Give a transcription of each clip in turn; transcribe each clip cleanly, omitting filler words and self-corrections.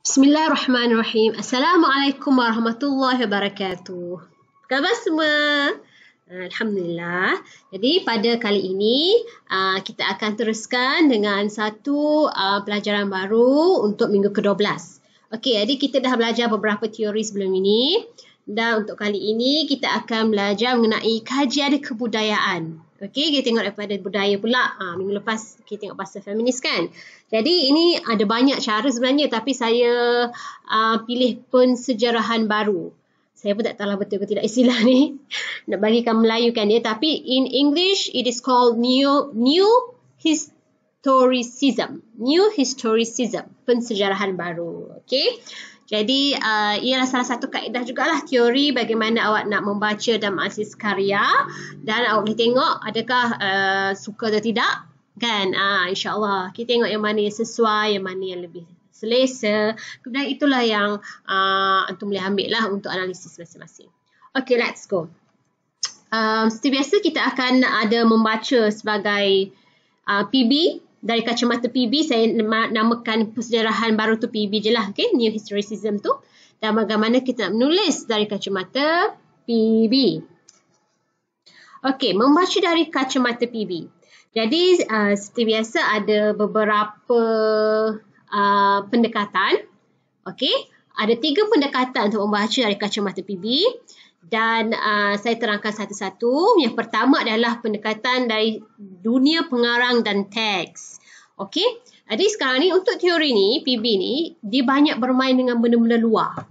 Bismillahirrahmanirrahim. Assalamualaikum warahmatullahi wabarakatuh. Apa khabar semua? Alhamdulillah. Jadi pada kali ini kita akan teruskan dengan satu pelajaran baru untuk minggu ke-12. Okey, jadi kita dah belajar beberapa teori sebelum ini. Dan untuk kali ini kita akan belajar mengenai kajian kebudayaan. Okey, kita tengok daripada budaya pula. Minggu lepas kita tengok pasal feminis kan. Jadi ini ada banyak cara sebenarnya, tapi saya pilih pensejarahan baru. Saya pun tak tahu betul ke tidak istilah ni. Nak bagikan Melayukan dia, tapi in English it is called new historicism. New historicism, pensejarahan baru. Okey. Jadi ialah salah satu kaedah jugalah teori bagaimana awak nak membaca dan mengakses karya, dan awak boleh tengok adakah suka atau tidak kan. InsyaAllah kita tengok yang mana yang sesuai, yang mana yang lebih selesa. Kemudian itulah yang antum boleh ambil lah untuk analisis masing-masing. Okay, let's go. Seperti biasa kita akan ada membaca sebagai PB. Dari kacamata PB, saya namakan pensejarahan baru tu PB je lah. Okay? New historicism tu. Dan bagaimana kita menulis dari kacamata PB. Okay, membaca dari kacamata PB. Jadi, seperti biasa ada beberapa pendekatan. Okay? Ada 3 pendekatan untuk membaca dari kacamata PB. Dan saya terangkan satu-satu. Yang pertama adalah pendekatan dari dunia pengarang dan teks. Okey. Jadi sekarang ni untuk teori ni, PB ni, dia banyak bermain dengan benda-benda luar.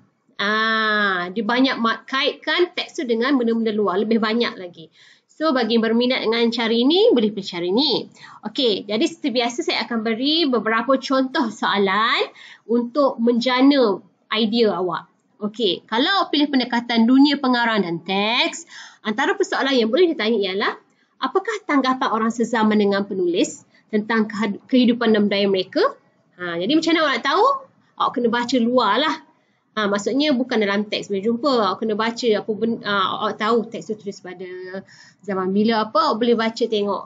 Dia banyak kaitkan teks tu dengan benda-benda luar. Lebih banyak lagi. So bagi yang berminat dengan cara ini, boleh pilih cara ini. Okey. Jadi seperti biasa saya akan beri beberapa contoh soalan untuk menjana idea awak. Okey, kalau pilih pendekatan dunia pengarang dan teks, antara persoalan yang boleh ditanya ialah, apakah tanggapan orang sezaman dengan penulis tentang kehidupan dan budaya mereka? Jadi macam mana awak nak tahu? Awak kena baca luar lah. Maksudnya bukan dalam teks boleh jumpa. Awak kena baca apa benda, awak tahu teks tu tulis pada zaman bila apa, awak boleh baca tengok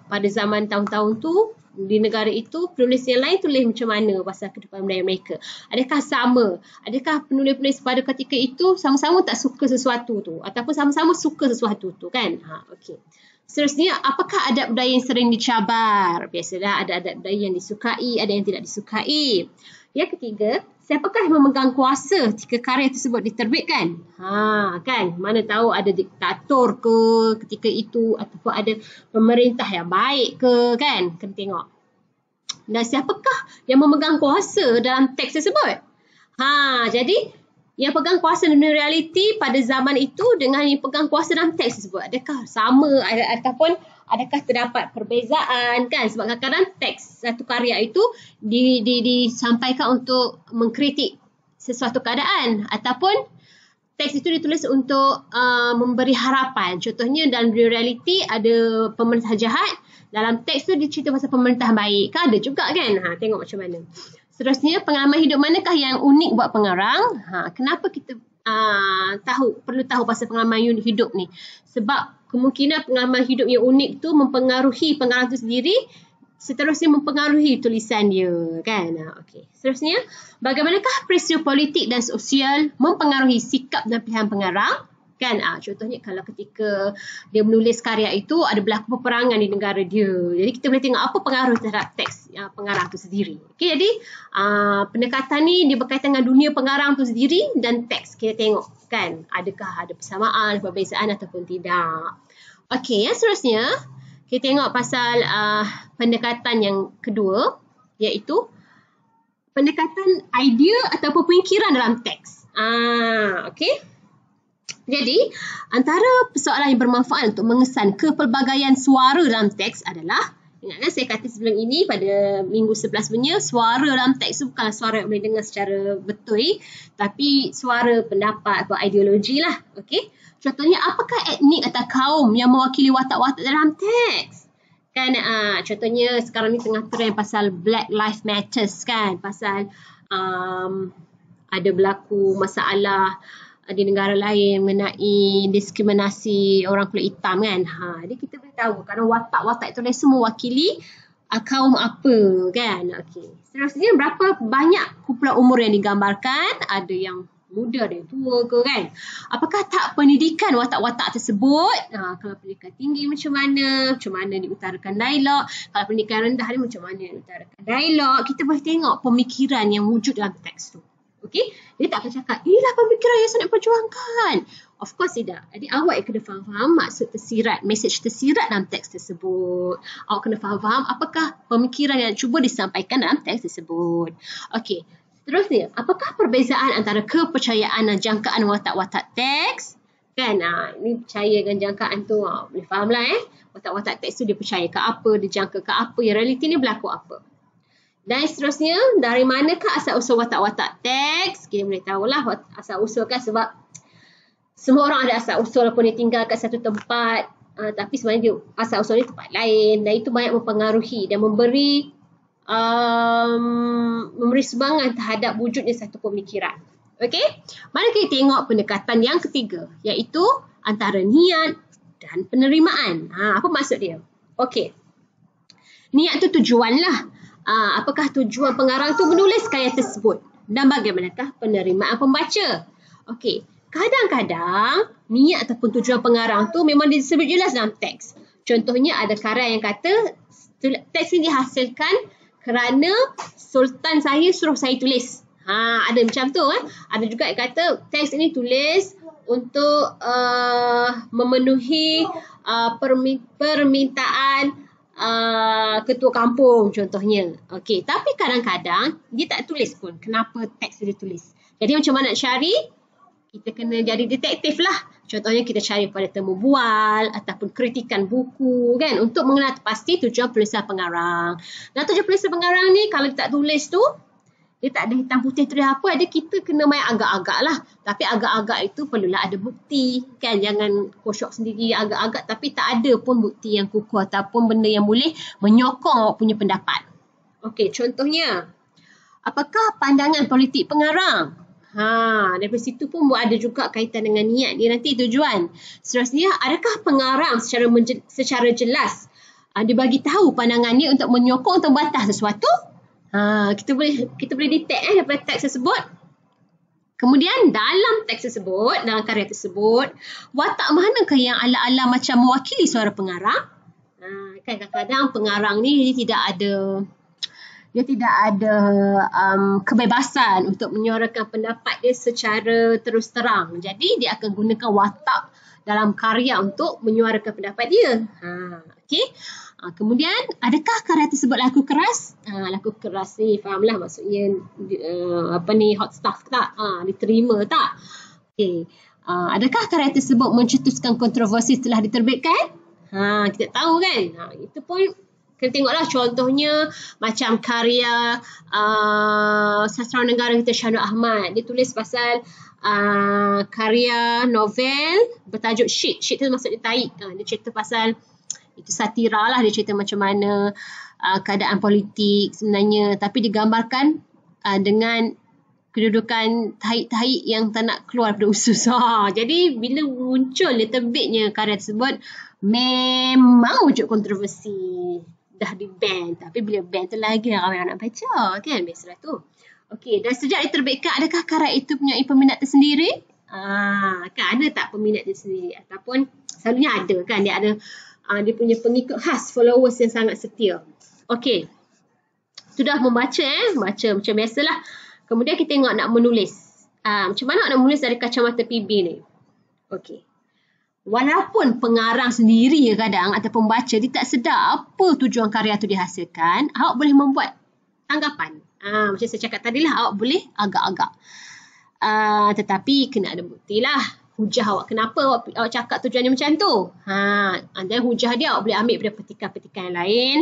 pada zaman tahun-tahun tu, di negara itu, penulis yang lain tulis macam mana pasal kehidupan budaya mereka. Adakah sama? Adakah penulis-penulis pada ketika itu sama-sama tak suka sesuatu tu? Ataupun sama-sama suka sesuatu tu kan? Okey. Seterusnya, apakah adat budaya yang sering dicabar? Biasalah ada adat budaya yang disukai, ada yang tidak disukai. Yang ketiga, siapakah yang memegang kuasa ketika karya tersebut diterbitkan? Kan? Mana tahu ada diktator ke ketika itu, ataupun ada pemerintah yang baik ke, kan? Kena tengok. Dan siapakah yang memegang kuasa dalam teks tersebut? Jadi yang pegang kuasa dunia realiti pada zaman itu dengan yang pegang kuasa dalam teks tersebut, adakah sama ataupun adakah terdapat perbezaan kan? Sebab kadang-kadang teks satu karya itu disampaikan untuk mengkritik sesuatu keadaan, ataupun teks itu ditulis untuk memberi harapan. Contohnya dalam realiti ada pemerintah jahat, dalam teks tu dia cerita pasal pemerintah baik. Kan ada juga kan? Tengok macam mana. Seterusnya, pengalaman hidup manakah yang unik buat pengarang? Kenapa kita perlu tahu pasal pengalaman hidup ni? Sebab kemungkinan pengalaman hidup yang unik tu mempengaruhi pengarang tu sendiri, seterusnya mempengaruhi tulisan dia, kan? Okey. Seterusnya, bagaimanakah peristiwa politik dan sosial mempengaruhi sikap dan pilihan pengarang? Kan? Contohnya kalau ketika dia menulis karya itu ada berlaku peperangan di negara dia. Jadi kita boleh tengok apa pengaruh terhadap teks pengarang itu sendiri. Okey, jadi pendekatan ni dia berkaitan dengan dunia pengarang itu sendiri dan teks. Kita tengok kan adakah ada persamaan, perbezaan ataupun tidak. Okey, yang seterusnya kita tengok pasal pendekatan yang kedua, iaitu pendekatan idea ataupun pemikiran dalam teks. Okey. Jadi, antara persoalan yang bermanfaat untuk mengesan kepelbagaian suara dalam teks adalah, ingatkan saya kata sebelum ini pada minggu 11 punya, suara dalam teks itu bukanlah suara yang boleh dengar secara betul, tapi suara pendapat atau ideologi lah. Okay? Contohnya, apakah etnik atau kaum yang mewakili watak-watak dalam teks? Kan, contohnya sekarang ni tengah trend pasal Black Lives Matter kan, pasal ada berlaku masalah di negara lain mengenai diskriminasi orang kulit hitam kan. Jadi kita boleh tahu kerana watak-watak itu semua mewakili kaum apa kan. Okey. Seterusnya, berapa banyak kumpulan umur yang digambarkan? Ada yang muda, ada yang tua ke kan? Apakah tak pendidikan watak-watak tersebut? Kalau pendidikan tinggi macam mana diutarakan dialog. Kalau pendidikan rendah ni macam mana diutarakan dialog. Kita boleh tengok pemikiran yang wujud dalam teks tu. Okey? Dia tak akan cakap, inilah pemikiran yang saya nak perjuangkan. Of course tidak. Jadi awak kena faham maksud tersirat, mesej tersirat dalam teks tersebut. Awak kena faham apakah pemikiran yang cuba disampaikan dalam teks tersebut. Okey. Seterusnya, apakah perbezaan antara kepercayaan dan jangkaan watak-watak teks? Kan, ini percaya dengan jangkaan tu, boleh faham lah watak-watak teks tu dia percaya ke apa, dia jangka ke apa, yang realiti ni berlaku apa. Dan seterusnya, dari manakah asal-usul watak-watak teks? Kita boleh tahulah asal-usul kan, sebab semua orang ada asal-usul walaupun dia tinggal kat satu tempat, tapi sebenarnya asal-usul ni tempat lain, dan itu banyak mempengaruhi dan memberi sumbangan terhadap wujudnya satu pemikiran. Okey? Mari kita tengok pendekatan yang ketiga, iaitu antara niat dan penerimaan. Apa maksud dia? Okey. Niat tu tujuan lah. Apakah tujuan pengarang tu menulis karya tersebut? Dan bagaimanakah penerimaan pembaca? Okey. Kadang-kadang niat ataupun tujuan pengarang tu memang disebut jelas dalam teks. Contohnya ada karya yang kata teks ini dihasilkan kerana Sultan saya suruh saya tulis. Ada macam tu. Ada juga yang kata teks ini tulis untuk memenuhi permintaan ketua kampung contohnya. Okey, tapi kadang-kadang dia tak tulis pun kenapa teks dia tulis. Jadi macam mana nak cari? Kita kena jadi detektif lah. Contohnya kita cari pada temu bual ataupun kritikan buku kan, untuk mengenal pasti tujuan penulisan pengarang. Dan tujuan penulisan pengarang ni kalau dia tak tulis tu, dia tak ada hitam putih tulis apa, dia kita kena main agak-agak lah. Tapi agak-agak itu perlulah ada bukti kan. Jangan kosok sendiri agak-agak tapi tak ada pun bukti yang kukuh ataupun benda yang boleh menyokong awak punya pendapat. Okey, contohnya, apakah pandangan politik pengarang? Dari situ pun ada juga kaitan dengan niat dia nanti, tujuan. Seterusnya, adakah pengarang secara jelas dibagi tahu pandangannya untuk menyokong atau membantah sesuatu? Kita boleh detect daripada teks tersebut. Kemudian dalam teks tersebut, dalam karya tersebut, watak manakah yang ala-ala macam mewakili suara pengarang? Kadang-kadang pengarang ni dia tidak ada kebebasan untuk menyuarakan pendapat dia secara terus terang. Jadi dia akan gunakan watak dalam karya untuk menyuarakan pendapat dia. Okey. Kemudian, adakah karya tersebut laku keras? Laku keras ni fahamlah maksudnya hot stuff tak? Diterima tak? Okey. Adakah karya tersebut mencetuskan kontroversi setelah diterbitkan? Kita tahu kan? Itu pun kena tengoklah, contohnya macam karya sastrawan negara kita Syahdu Ahmad. Dia tulis pasal karya novel bertajuk Shit. Shit tu maksudnya taik. Dia cerita pasal, itu satira lah, dia cerita macam mana keadaan politik sebenarnya, tapi digambarkan dengan kedudukan taik-taik yang tak nak keluar daripada usus. Jadi bila muncul dia terbitnya karya tersebut, memang wujud kontroversi. Dah di-ban, tapi bila ban tu lagi ramai orang nak baca kan, biasalah tu. Okey, dan sejak diterbitkan, adakah karya itu punya peminat tersendiri? Kan ada tak peminat dia sendiri? Ataupun selalunya ada kan, dia ada dia punya pengikut khas, followers yang sangat setia. Okey, sudah membaca baca macam biasalah. Kemudian kita tengok nak menulis. Macam mana nak menulis dari kacamata PB ni? Okey. Walaupun pengarang sendiri kadang atau pembaca dia tak sedar apa tujuan karya tu dihasilkan, awak boleh membuat tanggapan. Macam saya cakap tadi lah, awak boleh agak-agak. Tetapi kena ada bukti lah. Hujah awak, kenapa awak cakap tujuannya macam tu. Dan hujah dia awak boleh ambil daripada petikan-petikan yang lain.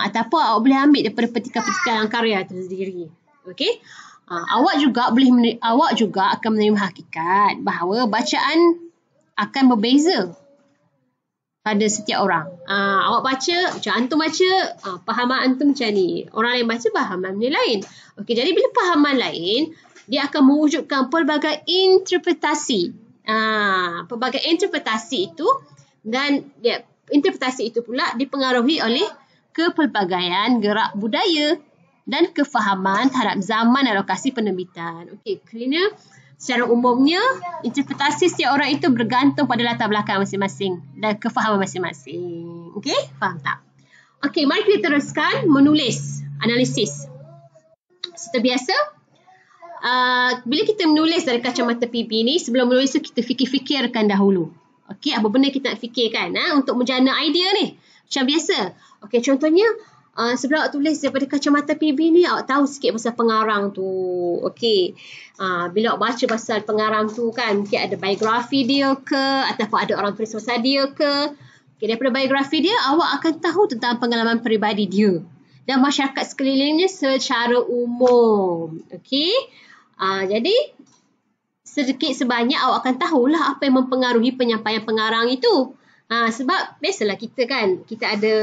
Ataupun awak boleh ambil daripada petikan-petikan karya itu sendiri. Okey. Awak juga akan menerima hakikat bahawa bacaan akan berbeza pada setiap orang. Awak baca, macam antum baca, pahaman antum macam ni. Orang lain baca, pahaman dia lain. Okey, jadi bila pahaman lain, dia akan mewujudkan pelbagai interpretasi. Pelbagai interpretasi itu, dan interpretasi itu pula dipengaruhi oleh kepelbagaian gerak budaya dan kefahaman terhadap zaman dan lokasi penerbitan. Okey, kerana secara umumnya interpretasi setiap orang itu bergantung pada latar belakang masing-masing dan kefahaman masing-masing. Okey, faham tak? Okey, mari kita teruskan menulis analisis. Seperti biasa, bila kita menulis dari kacamata PB ni, sebelum menulis tu kita fikir-fikirkan dahulu. Okey, apa benda kita nak fikirkan untuk menjana idea ni. Macam biasa. Okey, contohnya sebelum awak tulis daripada kacamata PB ni, awak tahu sikit pasal pengarang tu. Okey, bila awak baca pasal pengarang tu kan, mungkin ada biografi dia ke, ataupun ada orang tulis pasal dia ke. Okey, daripada biografi dia, awak akan tahu tentang pengalaman peribadi dia dan masyarakat sekelilingnya secara umum. Okey, jadi sedikit sebanyak awak akan tahulah apa yang mempengaruhi penyampaian pengarang itu. Sebab biasalah kita kan, kita ada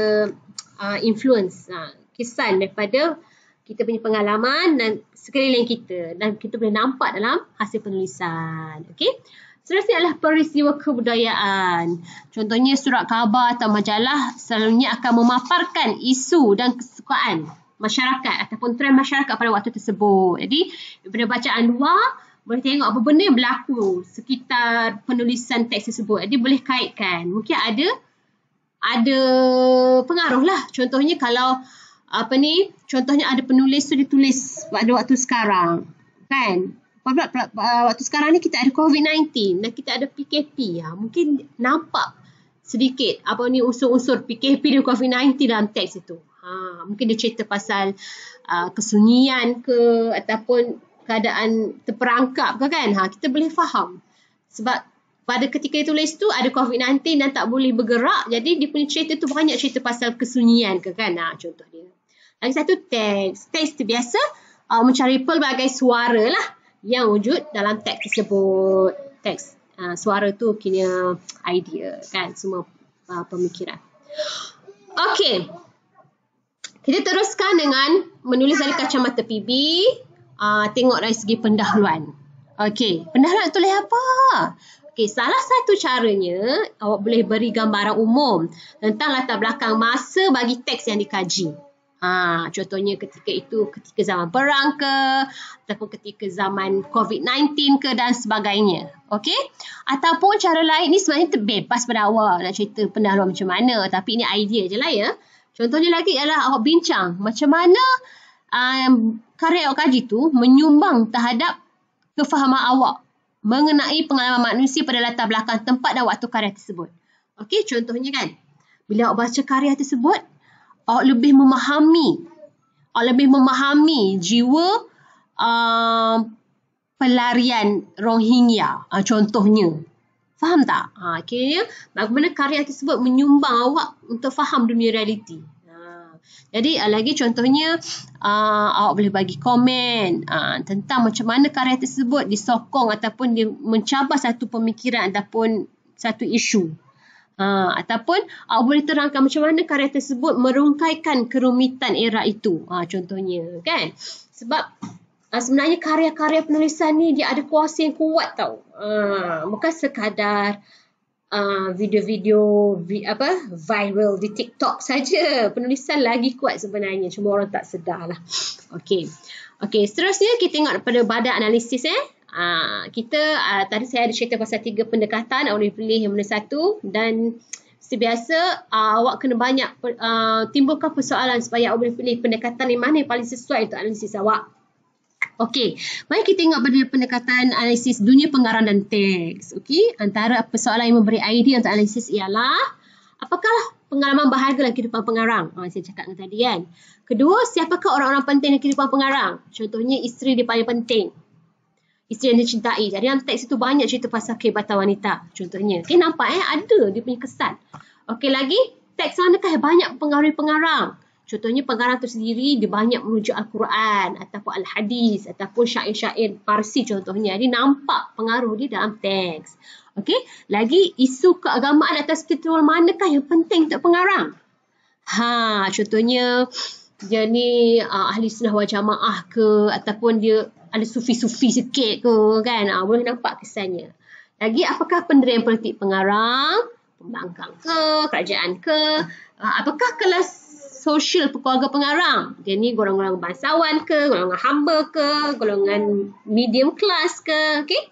influence, kesan daripada kita punya pengalaman dan sekeliling kita, dan kita boleh nampak dalam hasil penulisan. Okey. Seterusnya adalah peristiwa kebudayaan. Contohnya surat khabar atau majalah selalunya akan memaparkan isu dan kesukaan masyarakat ataupun trend masyarakat pada waktu tersebut. Jadi daripada bacaan luar, boleh tengok apa benda yang berlaku sekitar penulisan teks tersebut. Jadi boleh kaitkan. Mungkin ada pengaruh lah. Contohnya kalau contohnya ada penulis tu ditulis pada waktu sekarang. Kan? Waktu sekarang ni kita ada COVID-19 dan kita ada PKP. Mungkin nampak sedikit unsur-unsur PKP dan COVID-19 dalam teks itu. Mungkin dia cerita pasal kesunyian ke ataupun keadaan terperangkap ke kan. Kita boleh faham. Sebab pada ketika dia tulis tu ada COVID-19 dan tak boleh bergerak. Jadi dia punya cerita tu banyak cerita pasal kesunyian ke kan. Contoh dia. Lagi satu teks. Teks tu biasa mencari pelbagai suara lah yang wujud dalam teks tersebut. Teks. Suara tu kira idea kan. Semua pemikiran. Okey. Kita teruskan dengan menulis dari kacamata PB. Tengok dari segi pendahuluan. Okey, pendahuluan tulis apa? Okey, salah satu caranya awak boleh beri gambaran umum tentang latar belakang masa bagi teks yang dikaji. Contohnya ketika zaman perang ke, ataupun ketika zaman COVID-19 ke dan sebagainya. Okey? Ataupun cara lain ni sebenarnya terbebas pada awak nak cerita pendahuluan macam mana, tapi ini idea je lah ya. Contohnya lagi ialah awak bincang macam mana karya awak kaji tu menyumbang terhadap kefahaman awak mengenai pengalaman manusia pada latar belakang tempat dan waktu karya tersebut. Okey, contohnya kan, bila awak baca karya tersebut, awak lebih memahami jiwa pelarian Rohingya. Contohnya. Faham tak? Akhirnya, bagaimana karya tersebut menyumbang awak untuk faham dunia realiti. Jadi, lagi contohnya, awak boleh bagi komen tentang macam mana karya tersebut disokong ataupun dia mencabar satu pemikiran ataupun satu isu. Ataupun awak boleh terangkan macam mana karya tersebut merungkaikan kerumitan era itu. Contohnya, kan? Sebab sebenarnya karya-karya penulisan ni dia ada kuasa yang kuat tau. Bukan sekadar video-video viral di TikTok saja. Penulisan lagi kuat sebenarnya. Cuma orang tak sedar lah. Okey, seterusnya kita tengok pada badan analisis. Tadi saya ada cerita pasal 3 pendekatan. Awak boleh pilih yang mana satu. Dan seperti biasa, awak kena banyak timbulkan persoalan supaya awak boleh pilih pendekatan yang mana yang paling sesuai untuk analisis awak. Okey, mari kita tengok pada pendekatan analisis dunia pengarang dan teks. Okey, antara persoalan yang memberi idea untuk analisis ialah apakah pengalaman berharga dalam kehidupan pengarang? Saya cakap tadi kan. Kedua, siapakah orang-orang penting dalam kehidupan pengarang? Contohnya, isteri dia paling penting. Isteri yang dicintai. Jadi dalam teks itu banyak cerita pasal kehebatan wanita. Contohnya. Okey, nampak ada dia punya kesan. Okey, lagi, teks manakah yang banyak pengaruhi pengarang? Contohnya pengarang itu sendiri dia banyak merujuk Al-Quran ataupun Al-Hadis ataupun syair-syair Parsi contohnya. Jadi nampak pengaruh dia dalam teks. Okey, lagi isu keagamaan atau spiritual manakah yang penting untuk pengarang? Contohnya dia ni ahli sunnah wal jamaah ke ataupun dia ada sufi-sufi sikit ke kan. Boleh nampak kesannya. Lagi apakah pendirian politik pengarang? Pembangkang ke, kerajaan ke? Apakah kelas sosial keluarga pengarang. Dia ni golongan bangsawan ke, golongan hamba ke, golongan medium class ke, okey.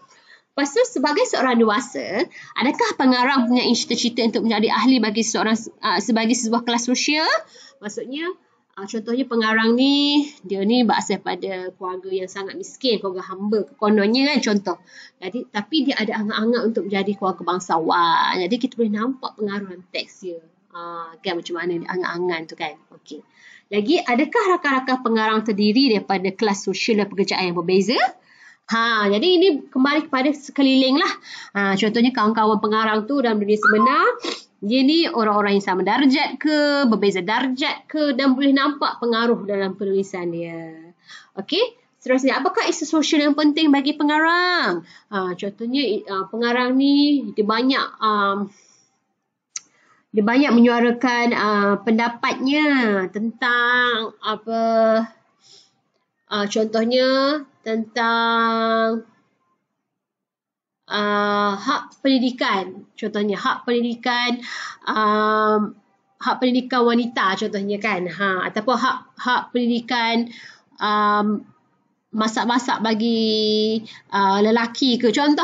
Lepas tu sebagai seorang dewasa, adakah pengarang punya cita-cita untuk menjadi ahli bagi sebagai sebuah kelas sosial? Maksudnya contohnya pengarang ni, dia ni berasal pada keluarga yang sangat miskin, keluarga hamba, kononnya kan contoh. Jadi, tapi dia ada angan-angan untuk menjadi keluarga bangsawan. Jadi kita boleh nampak pengaruh dalam teks dia. Kan macam mana dia angan-angan tu kan. Okey. Lagi, adakah rakan-rakan pengarang terdiri daripada kelas sosial dan pekerjaan yang berbeza? Jadi ini kembali kepada sekeliling lah. Contohnya kawan-kawan pengarang tu dalam dunia sebenar, dia ni orang-orang yang sama darjat ke, berbeza darjat ke, dan boleh nampak pengaruh dalam penulisan dia. Okey, seterusnya, apakah isu sosial yang penting bagi pengarang? Contohnya pengarang ni dia banyak menyuarakan pendapatnya tentang contohnya tentang hak pendidikan, contohnya hak pendidikan wanita contohnya kan, ataupun hak pendidikan masak-masak bagi lelaki ke, contoh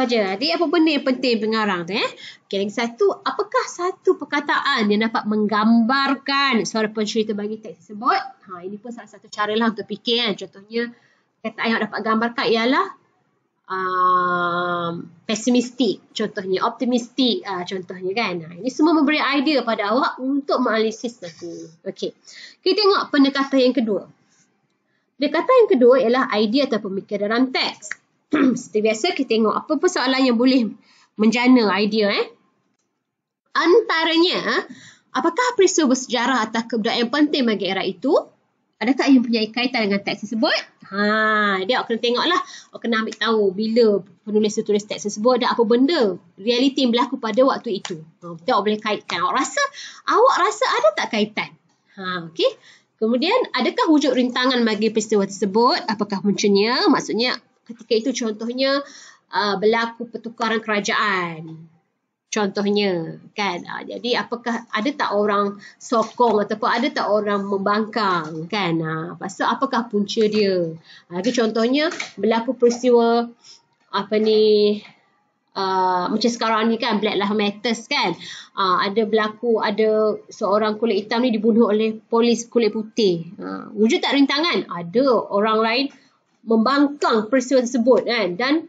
je. Jadi apa benda yang penting pengarang tu Okay, lagi satu, apakah satu perkataan yang dapat menggambarkan suara pencerita bagi teks tersebut? Ini pun salah satu cara lah untuk fikir kan. Contohnya perkataan yang dapat gambarkan ialah pesimistik, contohnya optimistik, contohnya kan. Ini semua memberi idea pada awak untuk menganalisis buku. Okey, kita tengok pendekatan yang kedua. Pendekatan yang kedua ialah idea atau pemikiran dalam teks. Seperti biasa, kita tengok apa persoalan yang boleh menjana idea. Antaranya, apakah peristiwa bersejarah atau kebudayaan yang penting bagi era itu? Adakah ia mempunyai kaitan dengan teks tersebut? Dia awak kena tengoklah. Awak kena ambil tahu bila penulis tulis teks tersebut dan apa benda realiti yang berlaku pada waktu itu. Kita awak boleh kaitkan. Awak rasa ada tak kaitan? Okey. Kemudian, adakah wujud rintangan bagi peristiwa tersebut? Apakah puncanya? Maksudnya, ketika itu contohnya berlaku pertukaran kerajaan. Contohnya, kan. Jadi, apakah ada tak orang sokong ataupun ada tak orang membangkang, kan. Lepas tu, apakah punca dia? Contohnya, berlaku peristiwa macam sekarang ni kan, Black Lives Matter kan. Ada seorang kulit hitam ni dibunuh oleh polis kulit putih. Wujud tak rintangan? Ada orang lain membangkang peristiwa tersebut kan. Dan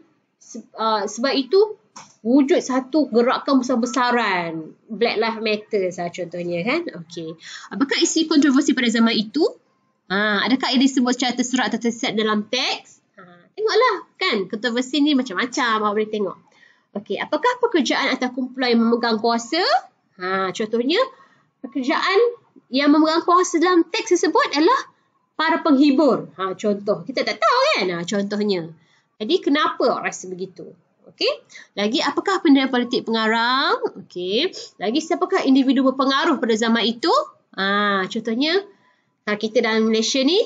sebab itu wujud satu gerakan besar-besaran Black Lives Matter contohnya kan. Okey. Apakah isi kontroversi pada zaman itu? Adakah ia disebut secara tersurat atau tersirat dalam teks? Tengoklah kan, kontroversi ni macam-macam, awak boleh tengok. Okey, apakah pekerjaan atau kumpulan yang memegang kuasa? Contohnya, pekerjaan yang memegang kuasa dalam teks tersebut adalah para penghibur. Contoh, kita tak tahu kan contohnya. Jadi, kenapa awak rasa begitu? Okey. Lagi, apakah pandangan politik pengarang? Okey. Lagi, siapakah individu berpengaruh pada zaman itu? Contohnya, kalau kita dalam Malaysia ni,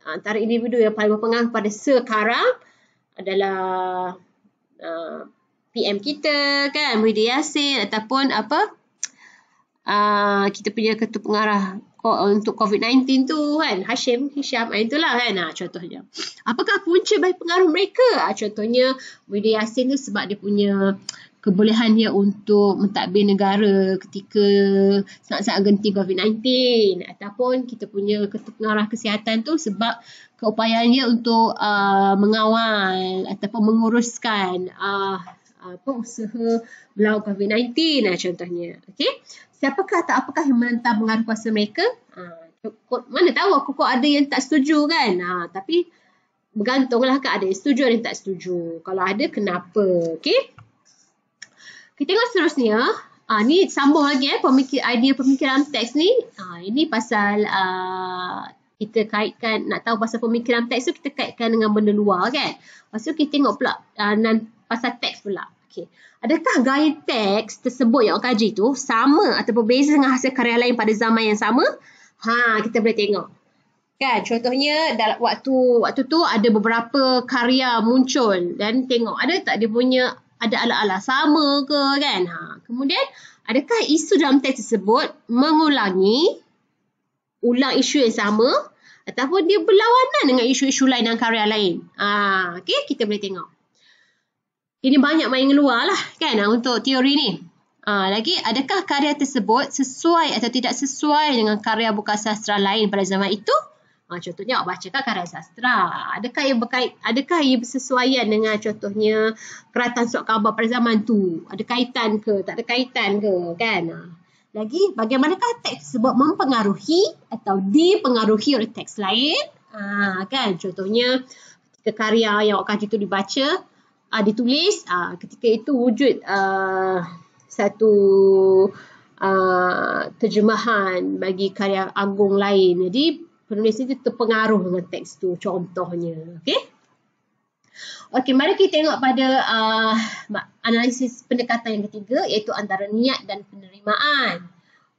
antara individu yang paling berpengaruh pada sekarang adalah PM kita kan, Muhyiddin Yassin, ataupun kita punya ketua pengarah untuk COVID-19 tu kan, Hisham, itulah kan contohnya. Apakah punca bagi pengaruh mereka? Contohnya Muhyiddin Yassin tu sebab dia punya kebolehan dia untuk mentadbir negara ketika saat-saat genting COVID-19, ataupun kita punya ketua pengarah kesihatan tu sebab keupayaan dia untuk mengawal ataupun menguruskan usaha melawan COVID-19 contohnya. Okey. Siapakah atau apakah yang menentang pengaruh kuasa mereka? Mana tahu kok ada yang tak setuju kan. Tapi bergantunglah kan, ada yang setuju, ada yang tak setuju. Kalau ada, kenapa? Okey. Kita tengok seterusnya. Ni sambung lagi idea pemikiran teks ni. Ini pasal kita kaitkan, nak tahu pasal pemikiran teks tu kita kaitkan dengan benda luar kan. Lepas tu kita tengok pula pasal teks pula. Okay. Adakah gaya teks tersebut yang awak kaji tu sama atau berbeza dengan hasil karya lain pada zaman yang sama? Kita boleh tengok. Kan, contohnya dalam waktu tu ada beberapa karya muncul dan tengok ada tak dia punya ada ala-ala sama ke kan. Kemudian adakah isu dalam teks tersebut mengulangi ulang isu yang sama ataupun dia berlawanan dengan isu-isu lain dan karya lain. Okay, kita boleh tengok. Ini banyak main keluar lah kan untuk teori ni. Lagi, adakah karya tersebut sesuai atau tidak sesuai dengan karya buku sastra lain pada zaman itu? Contohnya awak bacakan karya sastra. Adakah ia bersesuaian dengan contohnya keratan surat khabar pada zaman tu? Ada kaitan ke? Tak ada kaitan ke? Kan? Lagi, bagaimanakah teks tersebut mempengaruhi atau dipengaruhi oleh teks lain? Kan? Contohnya, ketika karya yang awak kaji itu dibaca, ditulis, ketika itu wujud satu terjemahan bagi karya agung lain. Jadi, penulis itu terpengaruh dengan teks tu, contohnya. Okey, mari kita tengok pada analisis pendekatan yang ketiga, iaitu antara niat dan penerimaan.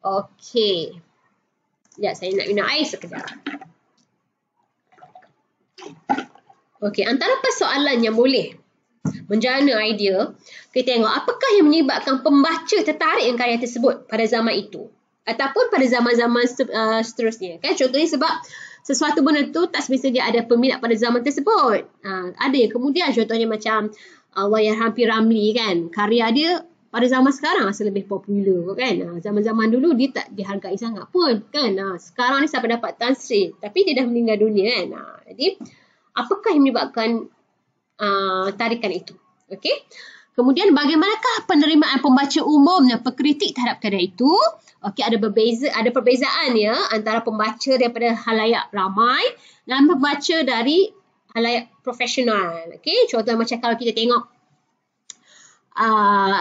Okey. Sekejap, saya nak minum air sekejap. Okey, antara persoalan yang boleh menjana idea, kita tengok apakah yang menyebabkan pembaca tertarik dengan karya tersebut pada zaman itu ataupun pada zaman-zaman seterusnya. Kan contohnya sebab sesuatu benda tu tak semestinya dia ada peminat pada zaman tersebut. Ada yang kemudian contohnya macam Allahyarham P. Ramlee kan, karya dia pada zaman sekarang rasa lebih popular kan. Zaman-zaman dulu dia tak dihargai sangat pun kan. Sekarang ni sampai dapat Tan Sri, tapi dia dah meninggal dunia kan. Jadi apakah yang menyebabkan tarikan itu? Okey. Kemudian bagaimanakah penerimaan pembaca umum dan pengkritik terhadap karya itu? Okey, ada perbezaan ya antara pembaca daripada halayak ramai dan pembaca dari halayak profesional. Okey, contoh macam kalau kita tengok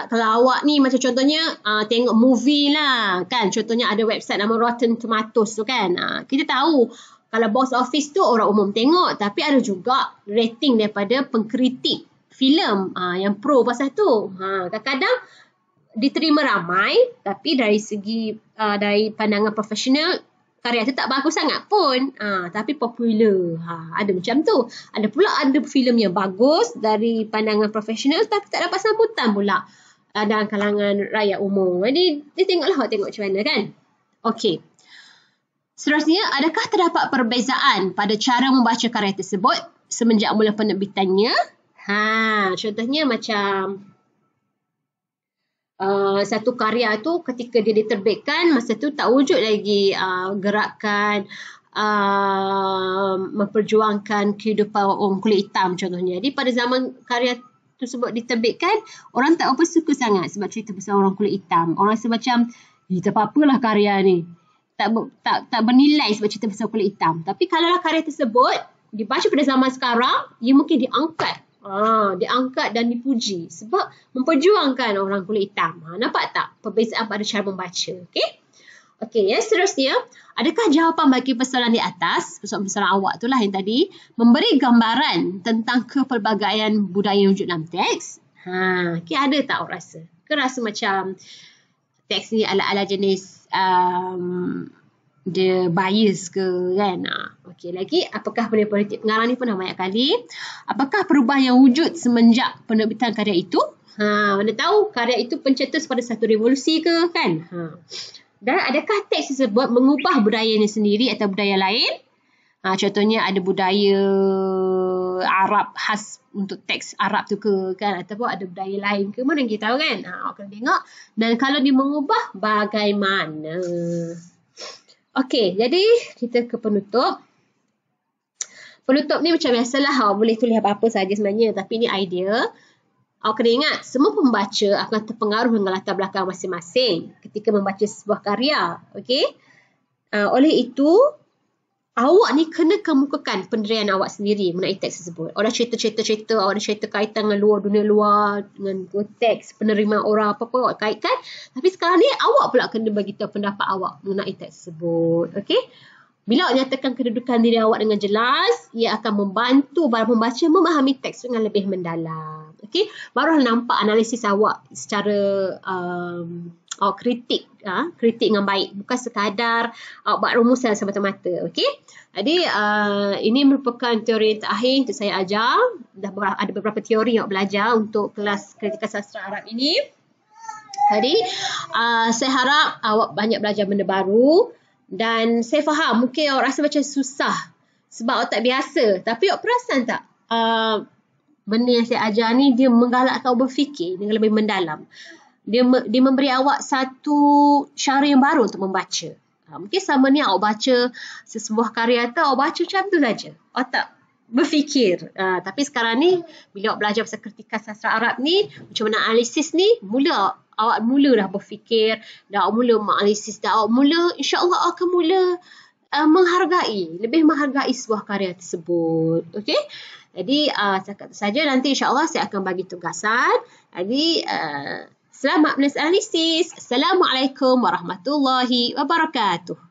kalau awak ni macam contohnya tengok movie lah kan, contohnya ada website nama Rotten Tomatoes tu kan. Kita tahu kalau box office tu orang umum tengok, tapi ada juga rating daripada pengkritik filem yang pro pasal tu. Kadang-kadang diterima ramai, tapi dari segi dari pandangan profesional karya tu tak bagus sangat pun, tapi popular. Ada macam tu. Ada pula filem yang bagus dari pandangan profesional tapi tak dapat sambutan pula dalam kalangan rakyat umum. Jadi dia tengok macam mana kan. Okey. Seterusnya, adakah terdapat perbezaan pada cara membaca karya tersebut semenjak mula penerbitannya? Contohnya macam satu karya tu ketika dia diterbitkan, masa tu tak wujud lagi gerakan memperjuangkan kehidupan orang kulit hitam contohnya. Jadi pada zaman karya tersebut diterbitkan, orang tak apa suka sangat sebab cerita pasal orang kulit hitam. Orang rasa macam, tak apa-apalah karya ni. Tak bernilai sebab cerita pasal kulit hitam. Tapi kalaulah karya tersebut dibaca pada zaman sekarang, ia mungkin diangkat. Diangkat dan dipuji sebab memperjuangkan orang kulit hitam. Nampak tak perbezaan pada cara membaca? Okey, yang seterusnya, adakah jawapan bagi persoalan di atas, persoalan awak tu lah yang tadi, memberi gambaran tentang kepelbagaian budaya yang wujud dalam teks? Ada tak awak rasa? Ke rasa macam teks ni ala-ala jenis dia bias ke kan? Okey, lagi apakah politik pengarang ni pernah banyak kali? Apakah perubahan yang wujud semenjak penerbitan karya itu? Mana tahu karya itu pencetus pada satu revolusi ke kan? Dan adakah teks tersebut mengubah budayanya sendiri atau budaya lain? Contohnya ada budaya Arab khas untuk teks Arab tu ke kan, ataupun ada budaya lain ke, mana kita tahu kan. Awak kena tengok, dan kalau dia mengubah bagaimana. Okey, jadi kita ke penutup. Penutup ni macam biasalah, awak boleh tulis apa-apa saja sebenarnya, tapi ni idea. Awak kena ingat, semua pembaca akan terpengaruh dengan latar belakang masing-masing ketika membaca sebuah karya. Okey? Oleh itu, awak ni kena kemukakan pendirian awak sendiri mengenai teks tersebut. Awak dah cerita-cerita, awak dah cerita kaitan dengan dunia luar, dengan teks, penerimaan orang, apa-apa awak kaitkan. Tapi sekarang ni, awak pula kena bagi tahu pendapat awak mengenai teks tersebut. Okey? Bila awak nyatakan kedudukan diri awak dengan jelas, ia akan membantu para pembaca memahami teks dengan lebih mendalam. Okey? Barulah nampak analisis awak secara awak kritik dengan baik, bukan sekadar awak buat rumusan semata-mata. Okey? Jadi ini merupakan teori yang terakhir untuk saya ajar. Ada beberapa teori yang awak belajar untuk kelas kritikan sastra Arab ini. Jadi saya harap awak banyak belajar benda baru. Dan saya faham mungkin awak rasa macam susah sebab awak tak biasa. Tapi awak perasan tak? Benda yang saya ajar ni dia menggalakkan awak berfikir dengan lebih mendalam. Dia memberi awak satu cara yang baru untuk membaca. Mungkin selama ni awak baca sesebuah karya tu, awak baca macam tu saja. Awak tak berfikir. Tapi sekarang ni, bila awak belajar pasal kritikan sastra Arab ni, macam mana analisis ni, awak mula dah berfikir, dah awak mula menganalisis, dah awak mula, insyaAllah awak akan mula lebih menghargai sebuah karya tersebut. Okay? Jadi, setakat itu saja. Nanti insyaAllah saya akan bagi tugasan. Jadi, selamat menulis analisis. Assalamualaikum warahmatullahi wabarakatuh.